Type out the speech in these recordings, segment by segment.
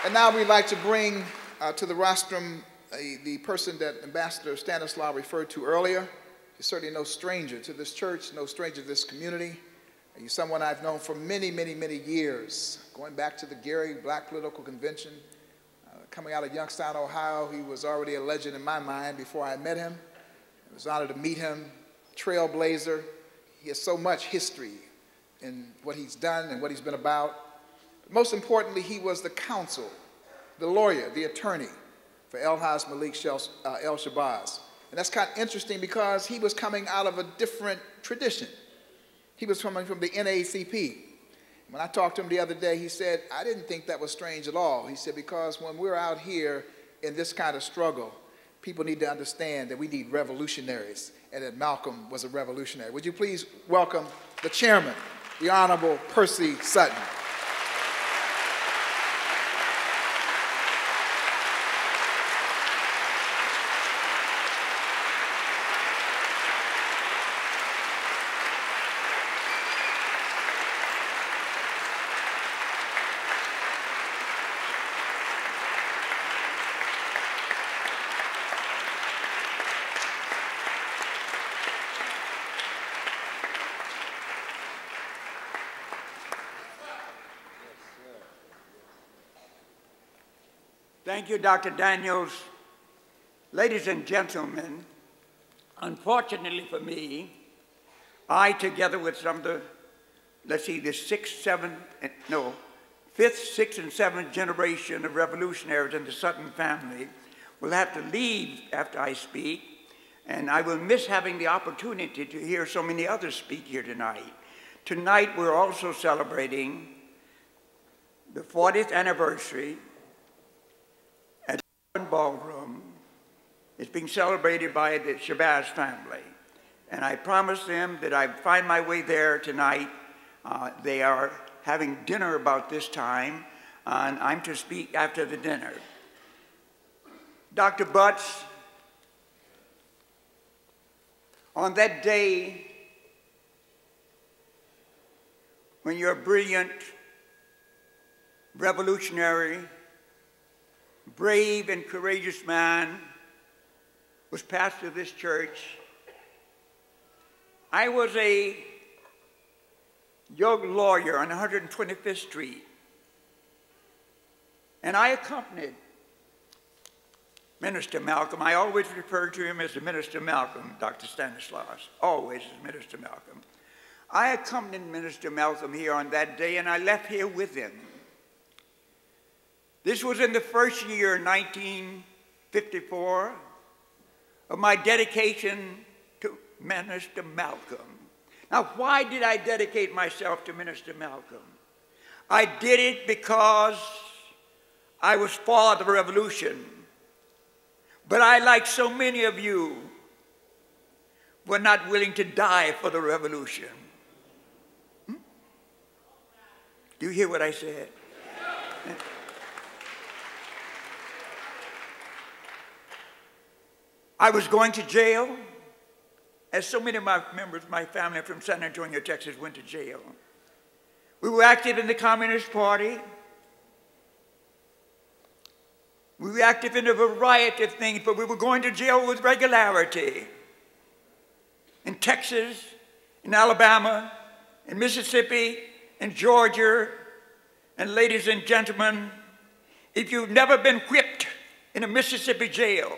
And now we'd like to bring to the rostrum the person that Ambassador Stanislaw referred to earlier. He's certainly no stranger to this church, no stranger to this community. He's someone I've known for many, many, many years, going back to the Gary Black Political Convention. Coming out of Youngstown, Ohio, he was already a legend in my mind before I met him. I was honored to meet him, trailblazer. He has so much history in what he's done and what he's been about. But most importantly, he was the counsel, the lawyer, the attorney for El-Haj Malik El-Shabazz. And that's kind of interesting because he was coming out of a different tradition. He was coming from the NAACP. When I talked to him the other day, he said, I didn't think that was strange at all. He said, because when we're out here in this kind of struggle, people need to understand that we need revolutionaries, and that Malcolm was a revolutionary. Would you please welcome the chairman, the Honorable Percy Sutton. Thank you, Dr. Daniels. Ladies and gentlemen, unfortunately for me, I, together with some of the, let's see, the fifth, sixth, and seventh generation of revolutionaries in the Sutton family, will have to leave after I speak, and I will miss having the opportunity to hear so many others speak here tonight. Tonight, we're also celebrating the 40th anniversary ballroom. It's being celebrated by the Shabazz family. And I promised them that I'd find my way there tonight. They are having dinner about this time, and I'm to speak after the dinner. Dr. Butts, on that day when your brilliant revolutionary, brave and courageous man was pastor of this church, I was a young lawyer on 125th Street, and I accompanied Minister Malcolm. I always refer to him as the Minister Malcolm, Dr. Stanislaus, always as Minister Malcolm. I accompanied Minister Malcolm here on that day, and I left here with him. This was in the first year, 1954, of my dedication to Minister Malcolm. Now, why did I dedicate myself to Minister Malcolm? I did it because I was for the revolution. But I, like so many of you, were not willing to die for the revolution. Do you hear what I said? I was going to jail, as so many of my members of my family from San Antonio, Texas, went to jail. We were active in the Communist Party. We were active in a variety of things, but we were going to jail with regularity. In Texas, in Alabama, in Mississippi, in Georgia, and ladies and gentlemen, if you've never been whipped in a Mississippi jail,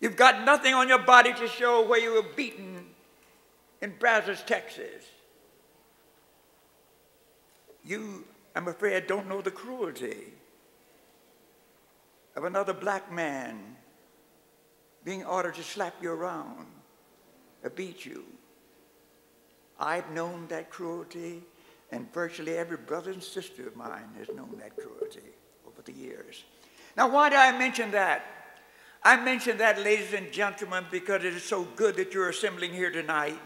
you've got nothing on your body to show where you were beaten in Brazos, Texas. You, I'm afraid, don't know the cruelty of another black man being ordered to slap you around or beat you. I've known that cruelty, and virtually every brother and sister of mine has known that cruelty over the years. Now, why do I mention that? I mention that, ladies and gentlemen, because it is so good that you're assembling here tonight.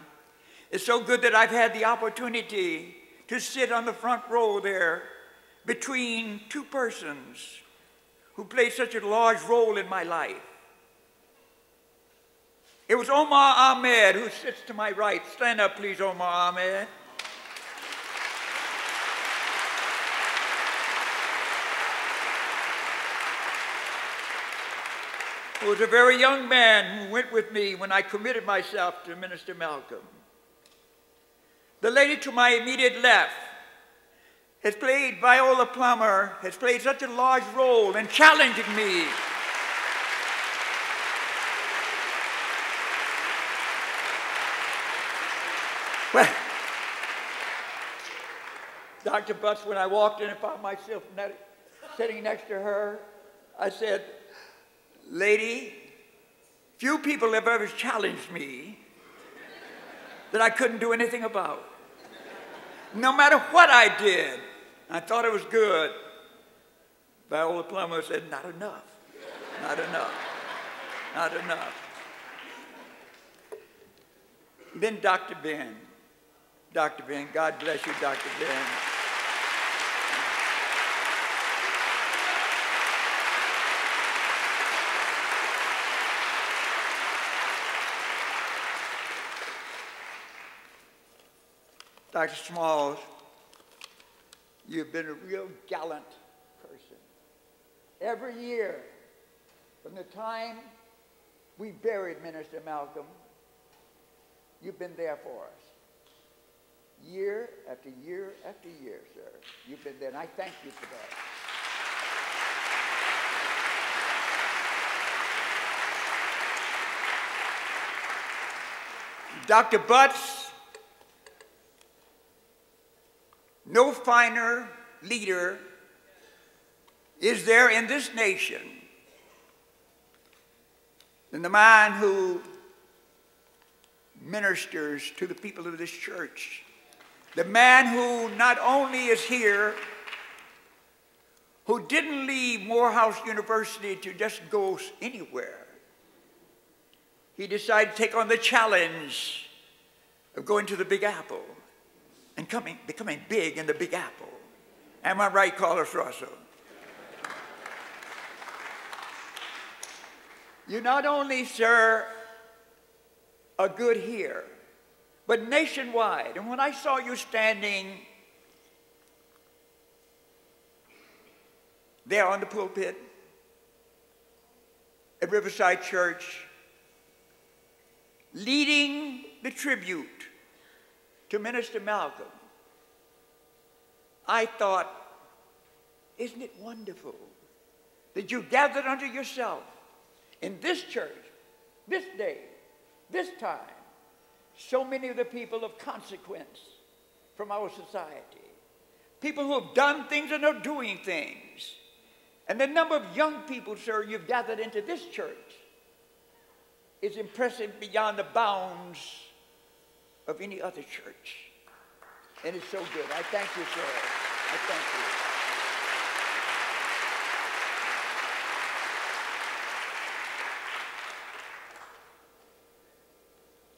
It's so good that I've had the opportunity to sit on the front row there between two persons who played such a large role in my life. It was Omar Ahmed, who sits to my right. Stand up, please, Omar Ahmed. who was a very young man who went with me when I committed myself to Minister Malcolm. The lady to my immediate left has played, Viola Plummer, has played such a large role in challenging me. Well, Dr. Butts, when I walked in and found myself sitting next to her, I said, lady, few people have ever challenged me that I couldn't do anything about. No matter what I did, I thought it was good. Viola Plummer said, not enough, not enough, not enough. Then Dr. Ben. Dr. Ben, God bless you, Dr. Ben. Dr. Smalls, you've been a real gallant person. Every year, from the time we buried Minister Malcolm, you've been there for us. Year after year after year, sir. You've been there, and I thank you for that. Dr. Butts, no finer leader is there in this nation than the man who ministers to the people of this church. The man who not only is here, who didn't leave Morehouse University to just go anywhere. He decided to take on the challenge of going to the Big Apple and becoming big in the Big Apple. Am I right, Carlos Russell? You not only, sir, are good here, but nationwide. And when I saw you standing there on the pulpit at Riverside Church, leading the tribute to Minister Malcolm, I thought, isn't it wonderful that you gathered unto yourself in this church, this day, this time, so many of the people of consequence from our society, people who have done things and are doing things. And the number of young people, sir, you've gathered into this church is impressive beyond the bounds of any other church. And it's so good. I thank you, sir. I thank you.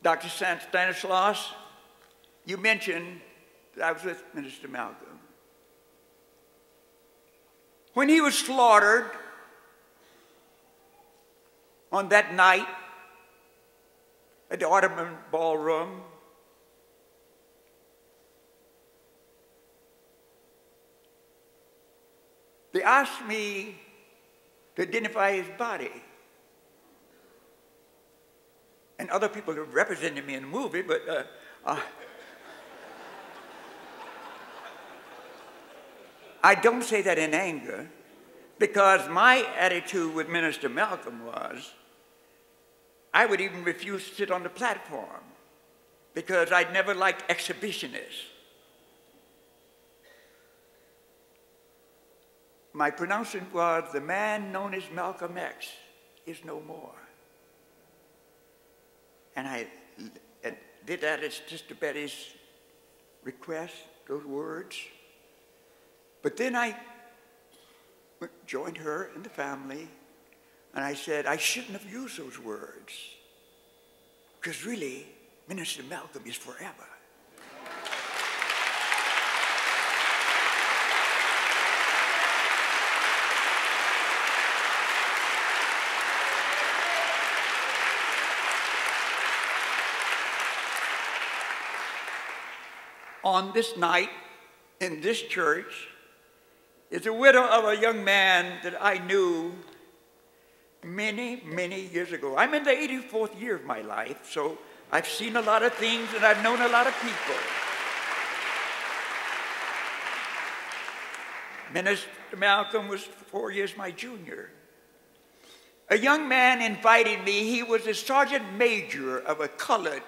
Dr. Stanislaus, you mentioned that I was with Minister Malcolm. When he was slaughtered on that night at the Manhattan Ballroom, they asked me to identify his body. And other people have represented me in the movie, but I don't say that in anger, because my attitude with Minister Malcolm was, I would even refuse to sit on the platform, because I'd never liked exhibitionists. My pronouncement was, the man known as Malcolm X is no more. And I did that at Sister Betty's request, those words. But then I joined her and the family, and I said, I shouldn't have used those words, because really, Minister Malcolm is forever. On this night, in this church, is a widow of a young man that I knew many, many years ago. I'm in the 84th year of my life, so I've seen a lot of things and I've known a lot of people. Minister Malcolm was 4 years my junior. A young man invited me. He was a sergeant major of a colored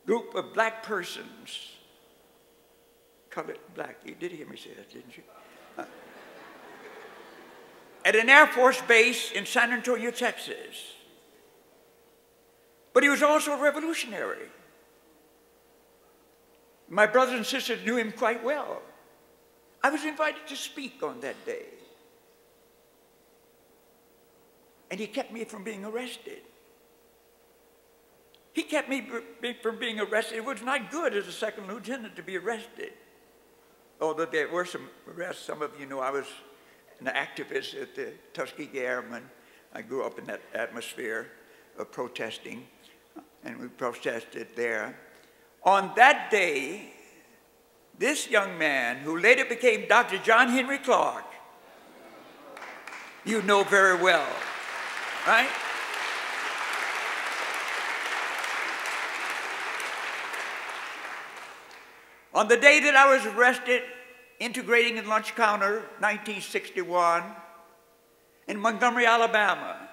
group of black persons. Colored black. You did hear me say that, didn't you? At an Air Force base in San Antonio, Texas. But he was also a revolutionary. My brothers and sisters knew him quite well. I was invited to speak on that day. And he kept me from being arrested. He kept me from being arrested. It was not good as a second lieutenant to be arrested. Although there were some arrests. Some of you know I was an activist at the Tuskegee Airmen. I grew up in that atmosphere of protesting, and we protested there. On that day, this young man, who later became Dr. John Henry Clark, you know very well, right? On the day that I was arrested, integrating in lunch counter, 1961, in Montgomery, Alabama,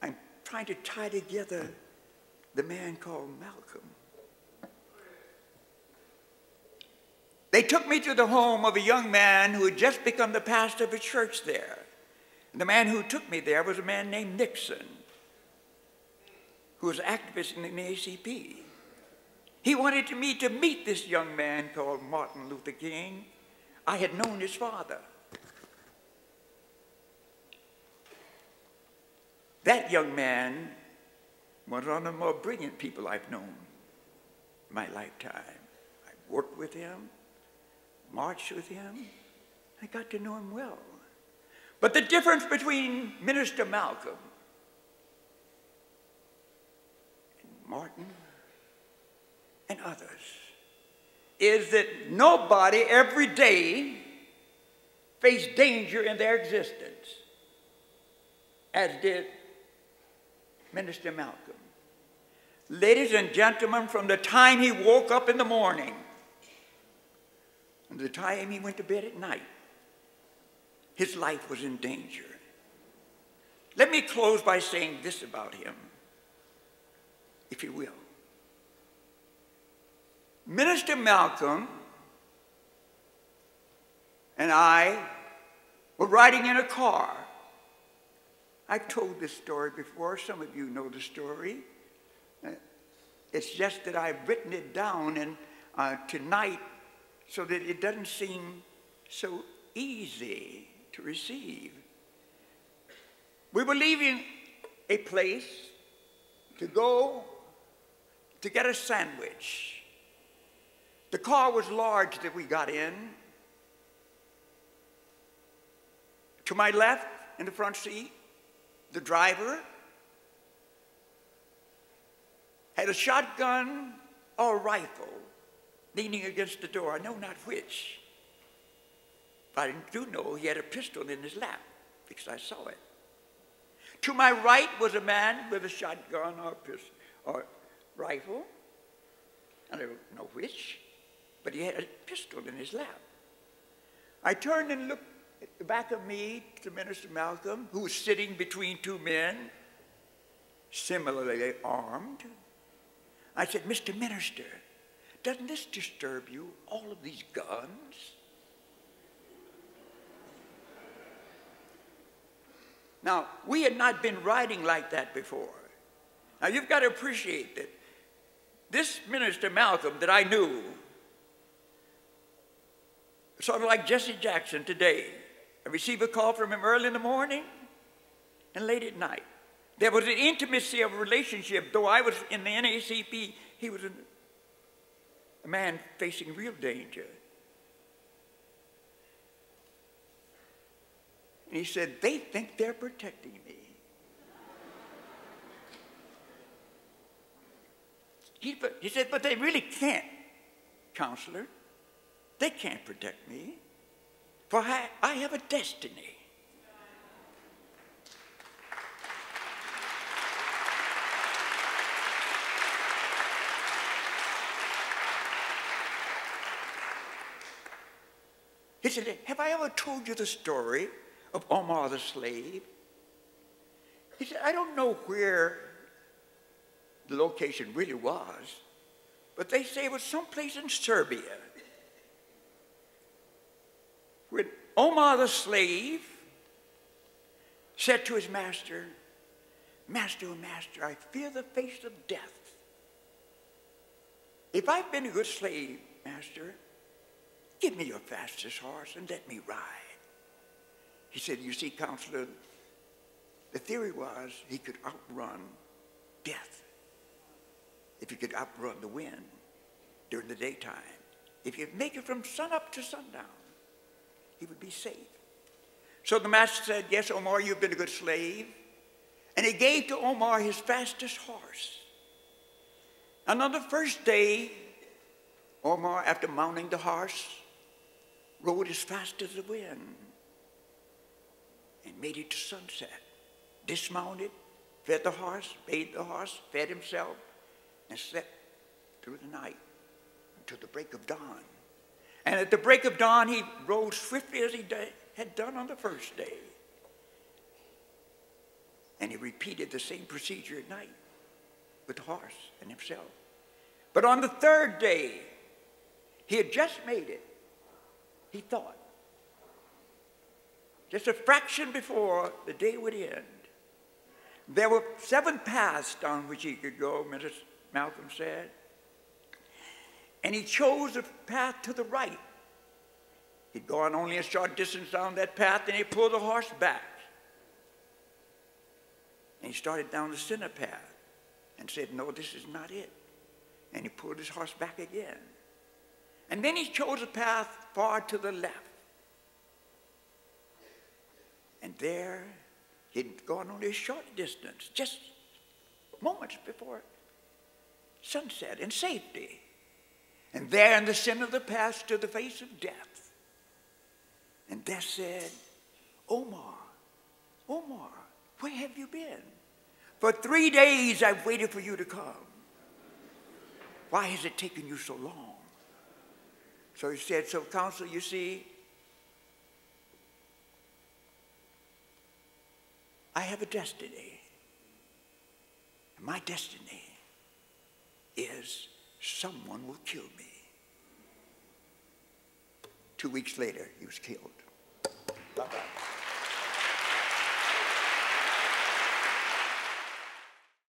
I'm trying to tie together the man called Malcolm. They took me to the home of a young man who had just become the pastor of a church there. And the man who took me there was a man named Nixon, who was an activist in the NAACP. He wanted me to meet this young man called Martin Luther King. I had known his father. That young man was one of the more brilliant people I've known in my lifetime. I worked with him, marched with him. I got to know him well. But the difference between Minister Malcolm and Martin and others is that nobody every day faced danger in their existence as did Minister Malcolm. Ladies and gentlemen, from the time he woke up in the morning and the time he went to bed at night, his life was in danger. Let me close by saying this about him, if you will. Minister Malcolm and I were riding in a car. I've told this story before. Some of you know the story. It's just that I've written it down and tonight so that it doesn't seem so easy to receive. We were leaving a place to go to get a sandwich. The car was large that we got in. To my left, in the front seat, the driver had a shotgun or a rifle leaning against the door. I know not which. But I do know he had a pistol in his lap because I saw it. To my right was a man with a shotgun or rifle. I don't know which, but he had a pistol in his lap. I turned and looked at the back of me to Minister Malcolm, who was sitting between two men, similarly armed. I said, Mr. Minister, doesn't this disturb you, all of these guns? Now, we had not been riding like that before. Now, you've got to appreciate that this Minister Malcolm that I knew, sort of like Jesse Jackson today, I received a call from him early in the morning and late at night. There was an intimacy of a relationship. Though I was in the NAACP, he was a man facing real danger. And he said, they think they're protecting me. He said, but they really can't, counselor. They can't protect me. for I have a destiny. He said, have I ever told you the story of Omar the slave? He said, I don't know where the location really was, but they say it was someplace in Serbia. When Omar the slave said to his master, Master, oh master, I fear the face of death. If I've been a good slave, master, give me your fastest horse and let me ride. He said, you see, counselor, the theory was he could outrun death if he could outrun the wind during the daytime. If he could make it from sunup to sundown, he would be safe. So the master said, yes, Omar, you've been a good slave. And he gave to Omar his fastest horse. And on the first day, Omar, after mounting the horse, rode as fast as the wind and made it to sunset. Dismounted, fed the horse, bathed the horse, fed himself, and slept through the night until the break of dawn. And at the break of dawn, he rode swiftly as he had done on the first day. And he repeated the same procedure at night with the horse and himself. But on the third day, he had just made it. He thought, just a fraction before the day would end, there were 7 paths down which he could go, Mrs. Malcolm said. And he chose a path to the right. He'd gone only a short distance down that path, and he pulled the horse back. And he started down the center path and said, no, this is not it. And he pulled his horse back again. And then he chose a path far to the left. And there, he'd gone only a short distance, just moments before sunset, in safety. And there in the center of the path stood the face of death. And death said, Omar, Omar, where have you been? For 3 days I've waited for you to come. Why has it taken you so long? So he said, so counsel, you see, I have a destiny. And my destiny is someone will kill me. 2 weeks later, he was killed.